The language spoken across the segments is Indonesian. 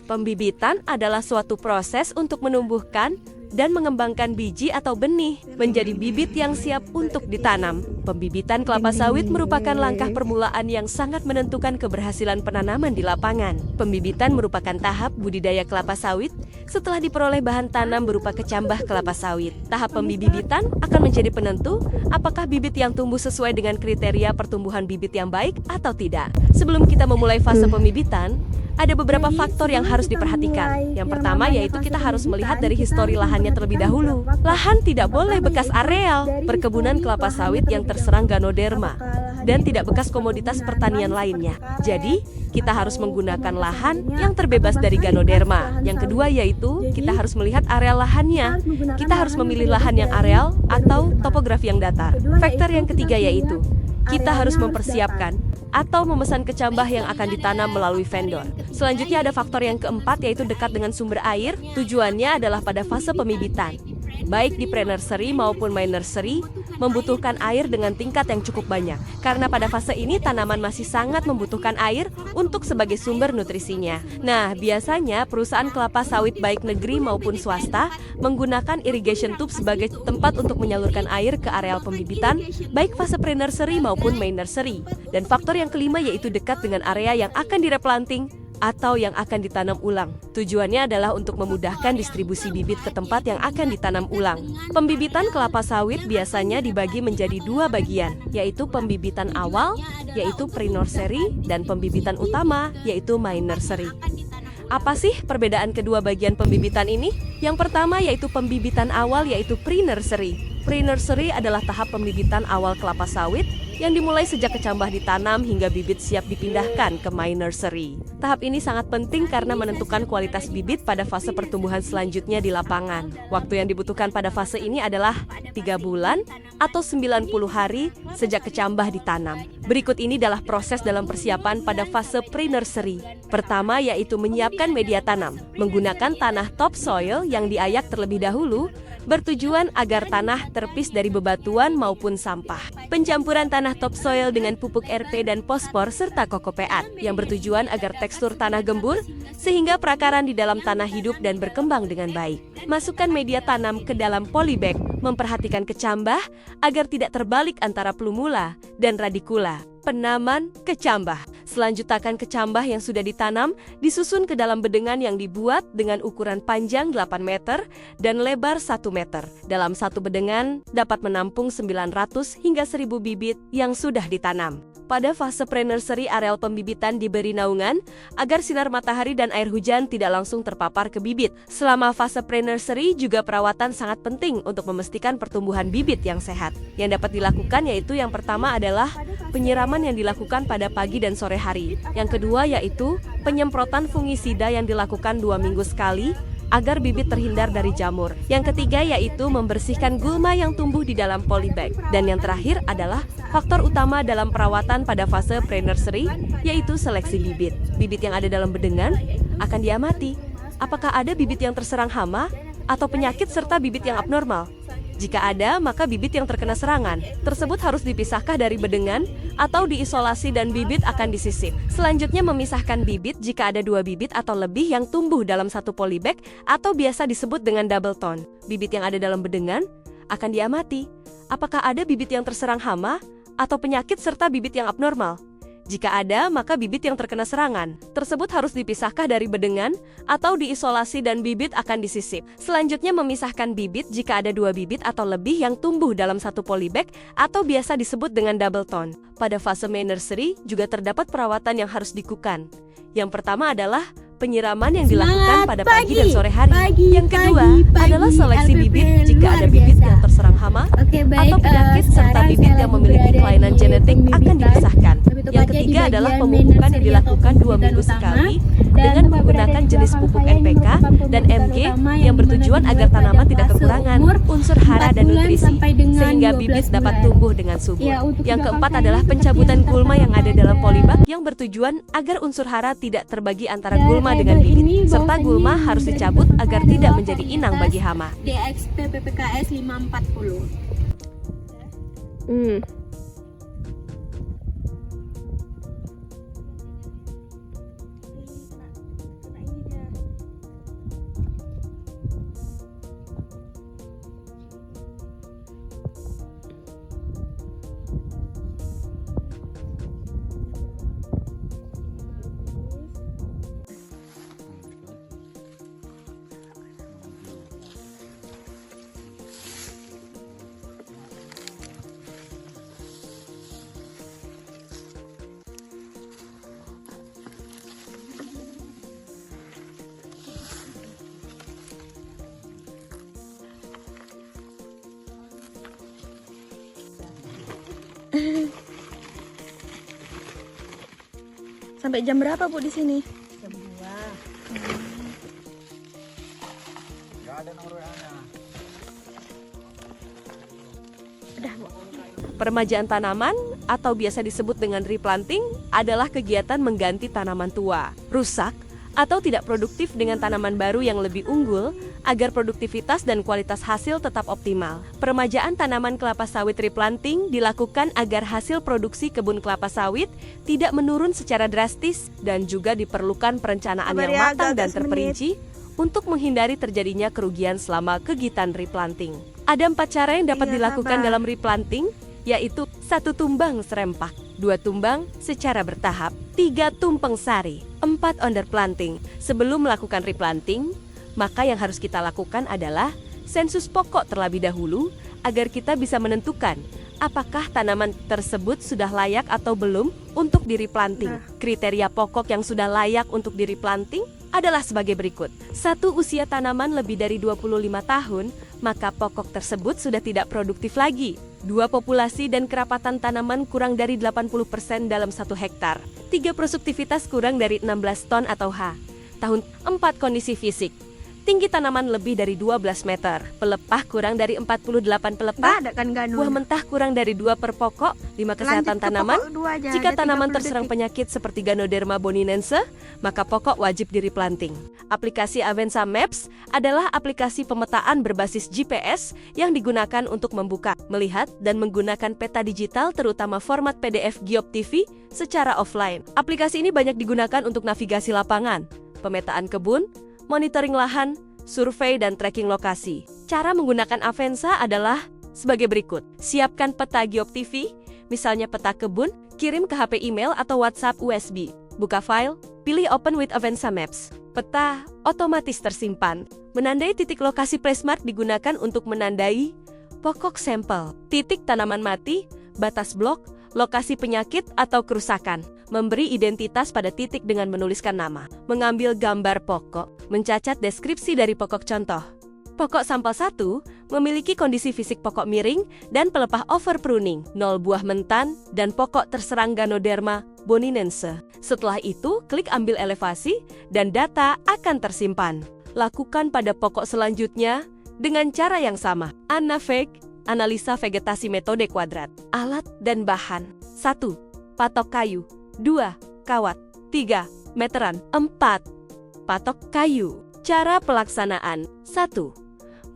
Pembibitan adalah suatu proses untuk menumbuhkan dan mengembangkan biji atau benih menjadi bibit yang siap untuk ditanam. Pembibitan kelapa sawit merupakan langkah permulaan yang sangat menentukan keberhasilan penanaman di lapangan. Pembibitan merupakan tahap budidaya kelapa sawit setelah diperoleh bahan tanam berupa kecambah kelapa sawit. Tahap pembibitan akan menjadi penentu apakah bibit yang tumbuh sesuai dengan kriteria pertumbuhan bibit yang baik atau tidak. Sebelum kita memulai fase pembibitan, ada beberapa faktor yang harus diperhatikan. Yang pertama yaitu kita harus melihat dari histori lahannya terlebih dahulu. Lahan tidak boleh bekas areal perkebunan kelapa sawit yang terserang Ganoderma dan tidak bekas komoditas pertanian lainnya. Jadi, kita harus menggunakan lahan yang terbebas dari Ganoderma. Yang kedua yaitu kita harus melihat areal lahannya. Kita harus memilih lahan yang areal atau topografi yang datar. Faktor yang ketiga yaitu kita harus mempersiapkan atau memesan kecambah yang akan ditanam melalui vendor. Selanjutnya ada faktor yang keempat yaitu dekat dengan sumber air. Tujuannya adalah pada fase pembibitan. Baik di pre-nursery maupun main nursery membutuhkan air dengan tingkat yang cukup banyak. Karena pada fase ini tanaman masih sangat membutuhkan air untuk sebagai sumber nutrisinya. Nah, biasanya perusahaan kelapa sawit baik negeri maupun swasta menggunakan irrigation tube sebagai tempat untuk menyalurkan air ke areal pembibitan, baik fase pre-nursery maupun main nursery. Dan faktor yang kelima yaitu dekat dengan area yang akan direplanting atau yang akan ditanam ulang. Tujuannya adalah untuk memudahkan distribusi bibit ke tempat yang akan ditanam ulang. Pembibitan kelapa sawit biasanya dibagi menjadi dua bagian, yaitu pembibitan awal, yaitu pre-nursery, dan pembibitan utama, yaitu main nursery. Apa sih perbedaan kedua bagian pembibitan ini? Yang pertama yaitu pembibitan awal, yaitu pre-nursery. Pre-nursery adalah tahap pembibitan awal kelapa sawit yang dimulai sejak kecambah ditanam hingga bibit siap dipindahkan ke main nursery. Tahap ini sangat penting karena menentukan kualitas bibit pada fase pertumbuhan selanjutnya di lapangan. Waktu yang dibutuhkan pada fase ini adalah 3 bulan atau 90 hari sejak kecambah ditanam. Berikut ini adalah proses dalam persiapan pada fase pre-nursery. Pertama yaitu menyiapkan media tanam. Menggunakan tanah topsoil yang diayak terlebih dahulu bertujuan agar tanah terpis dari bebatuan maupun sampah. Pencampuran tanah topsoil dengan pupuk RP dan fosfor serta kokopeat yang bertujuan agar tekstur tanah gembur sehingga perakaran di dalam tanah hidup dan berkembang dengan baik. Masukkan media tanam ke dalam polybag, memperhatikan kecambah agar tidak terbalik antara plumula dan radikula. Penaman kecambah. Selanjutnya kecambah yang sudah ditanam disusun ke dalam bedengan yang dibuat dengan ukuran panjang 8 meter dan lebar 1 meter. Dalam satu bedengan dapat menampung 900 hingga 1000 bibit yang sudah ditanam. Pada fase pre-nursery, areal pembibitan diberi naungan agar sinar matahari dan air hujan tidak langsung terpapar ke bibit. Selama fase pre-nursery juga perawatan sangat penting untuk memastikan pertumbuhan bibit yang sehat. Yang dapat dilakukan yaitu yang pertama adalah penyiraman yang dilakukan pada pagi dan sore hari. Yang kedua yaitu penyemprotan fungisida yang dilakukan 2 minggu sekali agar bibit terhindar dari jamur. Yang ketiga yaitu membersihkan gulma yang tumbuh di dalam polybag. Dan yang terakhir adalah faktor utama dalam perawatan pada fase pre-nursery yaitu seleksi bibit. Bibit yang ada dalam bedengan akan diamati. Apakah ada bibit yang terserang hama atau penyakit serta bibit yang abnormal? Jika ada, maka bibit yang terkena serangan tersebut harus dipisahkan dari bedengan atau diisolasi dan bibit akan disisip. Selanjutnya memisahkan bibit jika ada 2 bibit atau lebih yang tumbuh dalam satu polybag atau biasa disebut dengan double tone. Bibit yang ada dalam bedengan akan diamati. Apakah ada bibit yang terserang hama atau penyakit serta bibit yang abnormal? Jika ada, maka bibit yang terkena serangan tersebut harus dipisahkan dari bedengan atau diisolasi dan bibit akan disisip. Selanjutnya memisahkan bibit jika ada 2 bibit atau lebih yang tumbuh dalam satu polybag atau biasa disebut dengan double tone. Pada fase main nursery juga terdapat perawatan yang harus dilakukan. Yang pertama adalah penyiraman yang dilakukan pada pagi dan sore hari. Yang kedua adalah seleksi bibit jika ada bibit yang terserang hama atau penyakit serta bibit yang memiliki kelainan genetik akan dipisahkan. Yang ketiga adalah pemupukan yang dilakukan 2 minggu sekali dengan menggunakan jenis pupuk NPK dan MG yang bertujuan agar tanaman tidak kekurangan unsur hara dan nutrisi sehingga bibit dapat tumbuh dengan subur. Yang keempat adalah pencabutan gulma yang ada dalam polybag yang bertujuan agar unsur hara tidak terbagi antara gulma dengan bibit serta gulma harus dicabut agar tidak menjadi inang bagi hama. DXP PPKS 540. Sampai jam berapa Bu di sini? Jam 2. Udah Bu. Peremajaan tanaman atau biasa disebut dengan replanting adalah kegiatan mengganti tanaman tua, rusak, atau tidak produktif dengan tanaman baru yang lebih unggul agar produktivitas dan kualitas hasil tetap optimal. Peremajaan tanaman kelapa sawit replanting dilakukan agar hasil produksi kebun kelapa sawit tidak menurun secara drastis dan juga diperlukan perencanaan yang matang dan terperinci untuk menghindari terjadinya kerugian selama kegiatan replanting. Ada 4 cara yang dapat dilakukan dalam replanting, yaitu 1 tumbang serempak, 2 tumbang secara bertahap, 3 tumpeng sari, 4 underplanting. Sebelum melakukan replanting, maka yang harus kita lakukan adalah sensus pokok terlebih dahulu agar kita bisa menentukan apakah tanaman tersebut sudah layak atau belum untuk direplanting. Kriteria pokok yang sudah layak untuk direplanting adalah sebagai berikut. 1. Usia tanaman lebih dari 25 tahun, maka pokok tersebut sudah tidak produktif lagi. 2. Populasi dan kerapatan tanaman kurang dari 80% dalam 1 hektar. 3. Produktivitas kurang dari 16 ton atau H. Tahun 4. Kondisi fisik. Tinggi tanaman lebih dari 12 meter. Pelepah kurang dari 48 pelepah. Ada kan ganu. Buah mentah kurang dari 2 per pokok. 5. Kesehatan tanaman. Jika tanaman terserang penyakit seperti Ganoderma boninense, maka pokok wajib direplanting. Aplikasi Avenza Maps adalah aplikasi pemetaan berbasis GPS yang digunakan untuk membuka, melihat, dan menggunakan peta digital terutama format PDF GeoTV secara offline. Aplikasi ini banyak digunakan untuk navigasi lapangan, pemetaan kebun, monitoring lahan, survei, dan tracking lokasi. Cara menggunakan Avenza adalah sebagai berikut. Siapkan peta GeoTV, misalnya peta kebun, kirim ke HP email atau WhatsApp USB. Buka file, pilih Open with Avenza Maps. Peta otomatis tersimpan. Menandai titik lokasi placemark digunakan untuk menandai pokok sampel, titik tanaman mati, batas blok, lokasi penyakit atau kerusakan. Memberi identitas pada titik dengan menuliskan nama. Mengambil gambar pokok, mencatat deskripsi dari pokok contoh. Pokok sampel 1 memiliki kondisi fisik pokok miring dan pelepah overpruning, 0 buah mentan, dan pokok terserang Ganoderma boninense. Setelah itu, klik ambil elevasi dan data akan tersimpan. Lakukan pada pokok selanjutnya dengan cara yang sama. Anaveg, analisa vegetasi metode kuadrat. Alat dan bahan. 1. Patok kayu. 2. Kawat. 3. Meteran. 4. Patok kayu. Cara pelaksanaan. 1.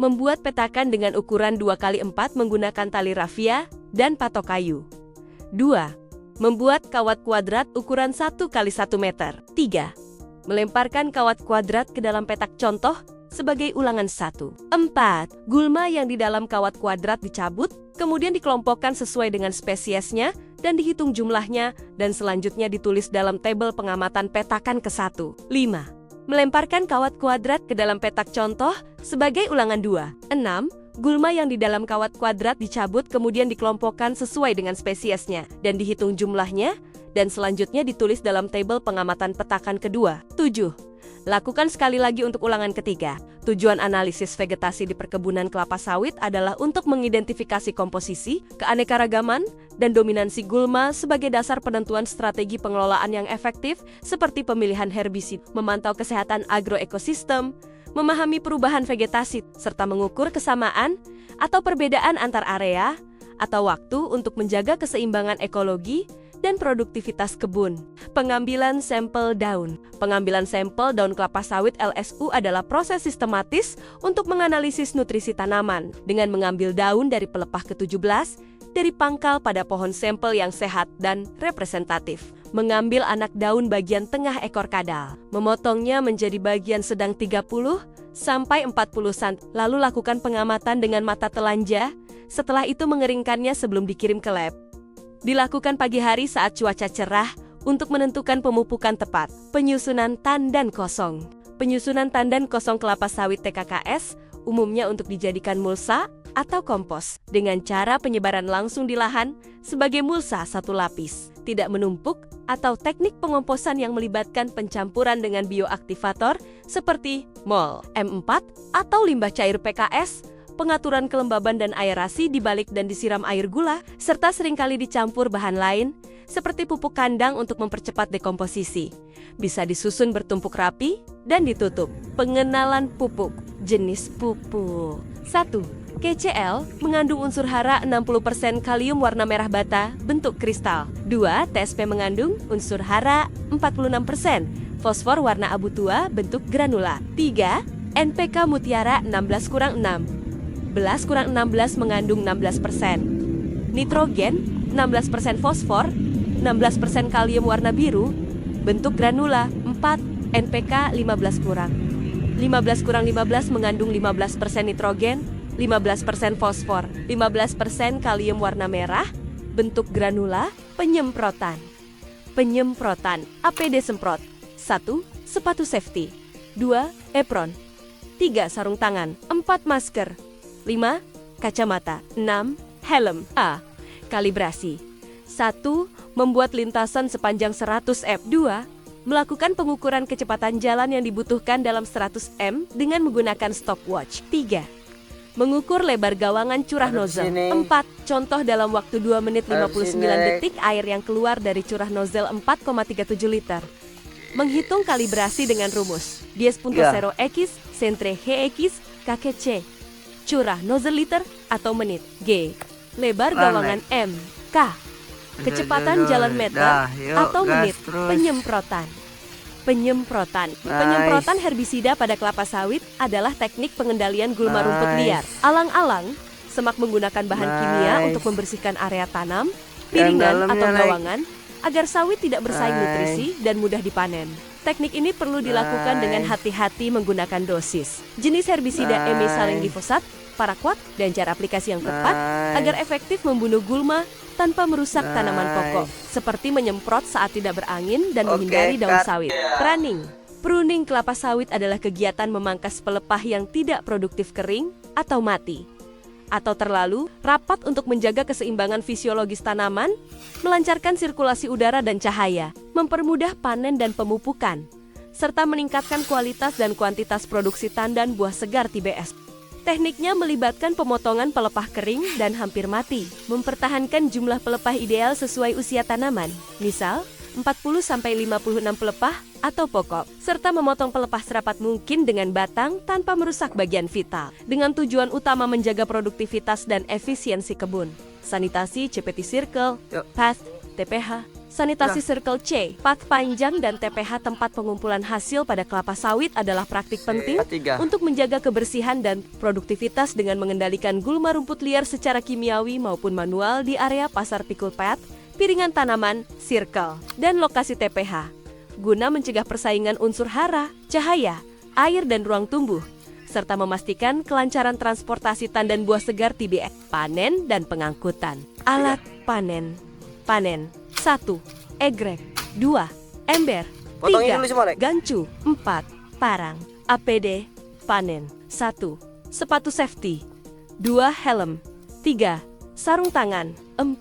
Membuat petakan dengan ukuran 2x4 menggunakan tali rafia dan patok kayu. 2. Membuat kawat kuadrat ukuran 1x1 meter. 3. Melemparkan kawat kuadrat ke dalam petak contoh sebagai ulangan 1. 4. Gulma yang di dalam kawat kuadrat dicabut, kemudian dikelompokkan sesuai dengan spesiesnya dan dihitung jumlahnya, dan selanjutnya ditulis dalam tabel pengamatan petakan ke-1. 5. Melemparkan kawat kuadrat ke dalam petak contoh sebagai ulangan 2. 6. Gulma yang di dalam kawat kuadrat dicabut kemudian dikelompokkan sesuai dengan spesiesnya dan dihitung jumlahnya, dan selanjutnya ditulis dalam tabel pengamatan petakan kedua. 7. Lakukan sekali lagi untuk ulangan ketiga. Tujuan analisis vegetasi di perkebunan kelapa sawit adalah untuk mengidentifikasi komposisi, keanekaragaman, dan dominansi gulma sebagai dasar penentuan strategi pengelolaan yang efektif seperti pemilihan herbisida, memantau kesehatan agroekosistem, memahami perubahan vegetasi, serta mengukur kesamaan atau perbedaan antar area atau waktu untuk menjaga keseimbangan ekologi dan produktivitas kebun. Pengambilan sampel daun. Pengambilan sampel daun kelapa sawit LSU adalah proses sistematis untuk menganalisis nutrisi tanaman dengan mengambil daun dari pelepah ke-17 dari pangkal pada pohon sampel yang sehat dan representatif. Mengambil anak daun bagian tengah ekor kadal, memotongnya menjadi bagian sedang 30 sampai 40 cm, lalu lakukan pengamatan dengan mata telanjang, setelah itu mengeringkannya sebelum dikirim ke lab. Dilakukan pagi hari saat cuaca cerah untuk menentukan pemupukan tepat. Penyusunan tandan kosong. Penyusunan tandan kosong kelapa sawit TKKS umumnya untuk dijadikan mulsa atau kompos dengan cara penyebaran langsung di lahan sebagai mulsa satu lapis, tidak menumpuk, atau teknik pengomposan yang melibatkan pencampuran dengan bioaktivator seperti MOL, M4, atau limbah cair PKS pengaturan kelembaban dan aerasi dibalik dan disiram air gula, serta seringkali dicampur bahan lain, seperti pupuk kandang untuk mempercepat dekomposisi. Bisa disusun bertumpuk rapi dan ditutup. Pengenalan pupuk. Jenis pupuk. 1. KCl mengandung unsur hara 60% kalium warna merah bata bentuk kristal. 2. TSP mengandung unsur hara 46%, fosfor warna abu tua bentuk granula. 3. NPK mutiara 16-6. 11-16 mengandung 16%. Nitrogen 16% fosfor, 16% kalium warna biru bentuk granula. 4. NPK 15-. 15-15 mengandung 15% nitrogen, 15% fosfor, 15% kalium warna merah, bentuk granula. Penyemprotan. Penyemprotan. APD semprot. 1. Sepatu safety. 2. Apron. 3. Sarung tangan. 4. Masker. 5. Kacamata. 6. Helm. A. Kalibrasi. 1. Membuat lintasan sepanjang 100 m. 2. Melakukan pengukuran kecepatan jalan yang dibutuhkan dalam 100 m dengan menggunakan stopwatch. 3. Mengukur lebar gawangan curah nozzle. 4. Contoh dalam waktu 2 menit 59 detik air yang keluar dari curah nozzle 4,37 liter. Menghitung kalibrasi dengan rumus 10.0x sentre hx kakek c. Curah nozzle liter atau menit. G. Lebar gawangan m. K. Kecepatan jalan meter atau menit. Penyemprotan. Penyemprotan. Penyemprotan herbisida pada kelapa sawit adalah teknik pengendalian gulma rumput liar. Alang-alang, semak menggunakan bahan kimia untuk membersihkan area tanam, piringan atau gawangan agar sawit tidak bersaing nutrisi dan mudah dipanen. Teknik ini perlu dilakukan dengan hati-hati menggunakan dosis, jenis herbisida emisalin glifosat, paraquat, dan cara aplikasi yang tepat agar efektif membunuh gulma tanpa merusak tanaman pokok, seperti menyemprot saat tidak berangin dan menghindari daun sawit. Pruning. Pruning kelapa sawit adalah kegiatan memangkas pelepah yang tidak produktif kering atau mati, atau terlalu rapat untuk menjaga keseimbangan fisiologis tanaman, melancarkan sirkulasi udara dan cahaya, mempermudah panen dan pemupukan, serta meningkatkan kualitas dan kuantitas produksi tandan buah segar TBS. Tekniknya melibatkan pemotongan pelepah kering dan hampir mati, mempertahankan jumlah pelepah ideal sesuai usia tanaman, misal 40-56 pelepah atau pokok, serta memotong pelepah serapat mungkin dengan batang tanpa merusak bagian vital, dengan tujuan utama menjaga produktivitas dan efisiensi kebun. Sanitasi CPT Circle, Path, TPH, sanitasi Circle C, path panjang dan TPH tempat pengumpulan hasil pada kelapa sawit adalah praktik penting untuk menjaga kebersihan dan produktivitas dengan mengendalikan gulma rumput liar secara kimiawi maupun manual di area pasar pikul path, piringan tanaman, circle, dan lokasi TPH, guna mencegah persaingan unsur hara, cahaya, air dan ruang tumbuh, serta memastikan kelancaran transportasi tandan buah segar TBS. Panen dan pengangkutan. Alat panen. Panen. 1. Egrek. 2. Ember. 3. Gancu. 4. Parang. APD. Panen. 1. Sepatu safety. 2. Helm. 3. Sarung tangan. 4.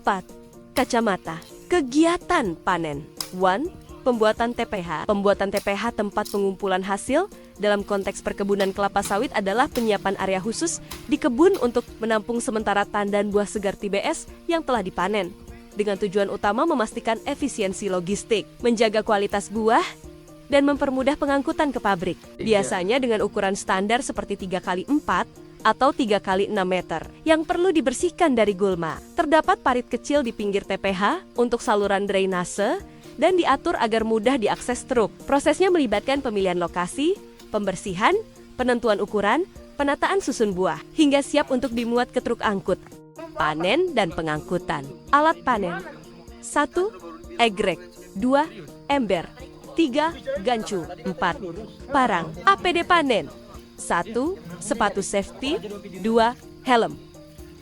Kacamata. Kegiatan panen. 1. Pembuatan TPH. Pembuatan TPH tempat pengumpulan hasil dalam konteks perkebunan kelapa sawit adalah penyiapan area khusus di kebun untuk menampung sementara tandan buah segar TBS yang telah dipanen, dengan tujuan utama memastikan efisiensi logistik, menjaga kualitas buah, dan mempermudah pengangkutan ke pabrik. Biasanya dengan ukuran standar seperti 3x4 atau 3x6 meter, yang perlu dibersihkan dari gulma. Terdapat parit kecil di pinggir TPH untuk saluran drainase, dan diatur agar mudah diakses truk. Prosesnya melibatkan pemilihan lokasi, pembersihan, penentuan ukuran, penataan susun buah, hingga siap untuk dimuat ke truk angkut. Panen dan pengangkutan. Alat panen. 1. Egrek. 2. Ember. 3. Gancu. 4. Parang. APD panen. 1. Sepatu safety. 2. Helm.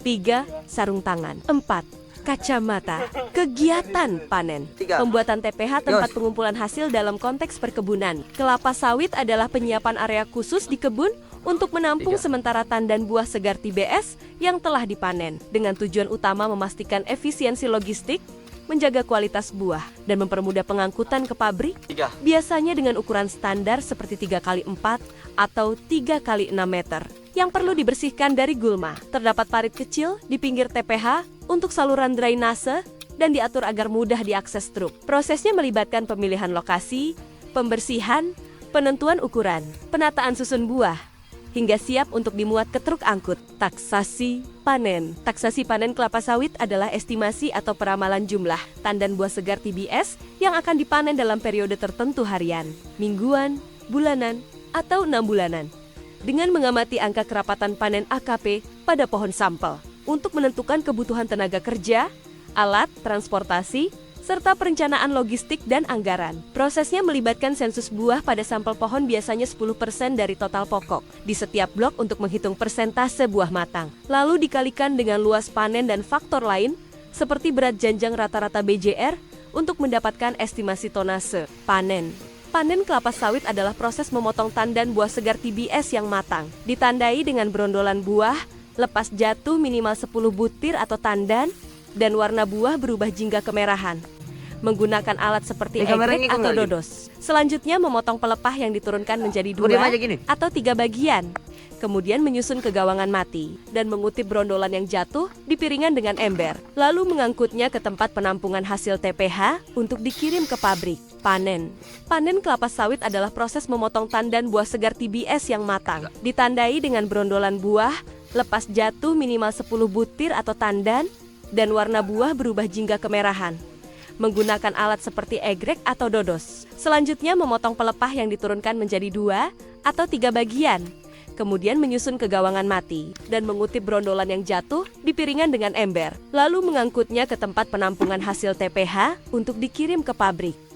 3. Sarung tangan. 4. Kacamata. Kegiatan panen. Pembuatan TPH tempat pengumpulan hasil dalam konteks perkebunan. Kelapa sawit adalah penyiapan area khusus di kebun untuk menampung sementara tandan buah segar TBS yang telah dipanen, dengan tujuan utama memastikan efisiensi logistik, menjaga kualitas buah, dan mempermudah pengangkutan ke pabrik, biasanya dengan ukuran standar seperti 3x4 atau 3x6 meter, yang perlu dibersihkan dari gulma. Terdapat parit kecil di pinggir TPH untuk saluran drainase dan diatur agar mudah diakses truk. Prosesnya melibatkan pemilihan lokasi, pembersihan, penentuan ukuran, penataan susun buah, hingga siap untuk dimuat ke truk angkut. Taksasi panen. Taksasi panen kelapa sawit adalah estimasi atau peramalan jumlah tandan buah segar TBS yang akan dipanen dalam periode tertentu harian, mingguan, bulanan, atau 6 bulanan. Dengan mengamati angka kerapatan panen AKP pada pohon sampel untuk menentukan kebutuhan tenaga kerja, alat, transportasi, serta perencanaan logistik dan anggaran. Prosesnya melibatkan sensus buah pada sampel pohon biasanya 10% dari total pokok di setiap blok untuk menghitung persentase buah matang. Lalu dikalikan dengan luas panen dan faktor lain seperti berat janjang rata-rata BJR untuk mendapatkan estimasi tonase panen. Panen kelapa sawit adalah proses memotong tandan buah segar TBS yang matang. Ditandai dengan berondolan buah, lepas jatuh minimal 10 butir atau tandan, dan warna buah berubah jingga kemerahan. Menggunakan alat seperti egrek atau dodos. Selanjutnya memotong pelepah yang diturunkan menjadi 2 atau 3 bagian. Kemudian menyusun ke gawangan mati dan mengutip berondolan yang jatuh di piringan dengan ember. Lalu mengangkutnya ke tempat penampungan hasil TPH untuk dikirim ke pabrik. Panen. Panen kelapa sawit adalah proses memotong tandan buah segar TBS yang matang. Ditandai dengan berondolan buah, lepas jatuh minimal 10 butir atau tandan, dan warna buah berubah jingga kemerahan. Menggunakan alat seperti egrek atau dodos. Selanjutnya memotong pelepah yang diturunkan menjadi 2 atau 3 bagian. Kemudian menyusun ke gawangan mati dan mengutip berondolan yang jatuh di piringan dengan ember. Lalu mengangkutnya ke tempat penampungan hasil TPH untuk dikirim ke pabrik.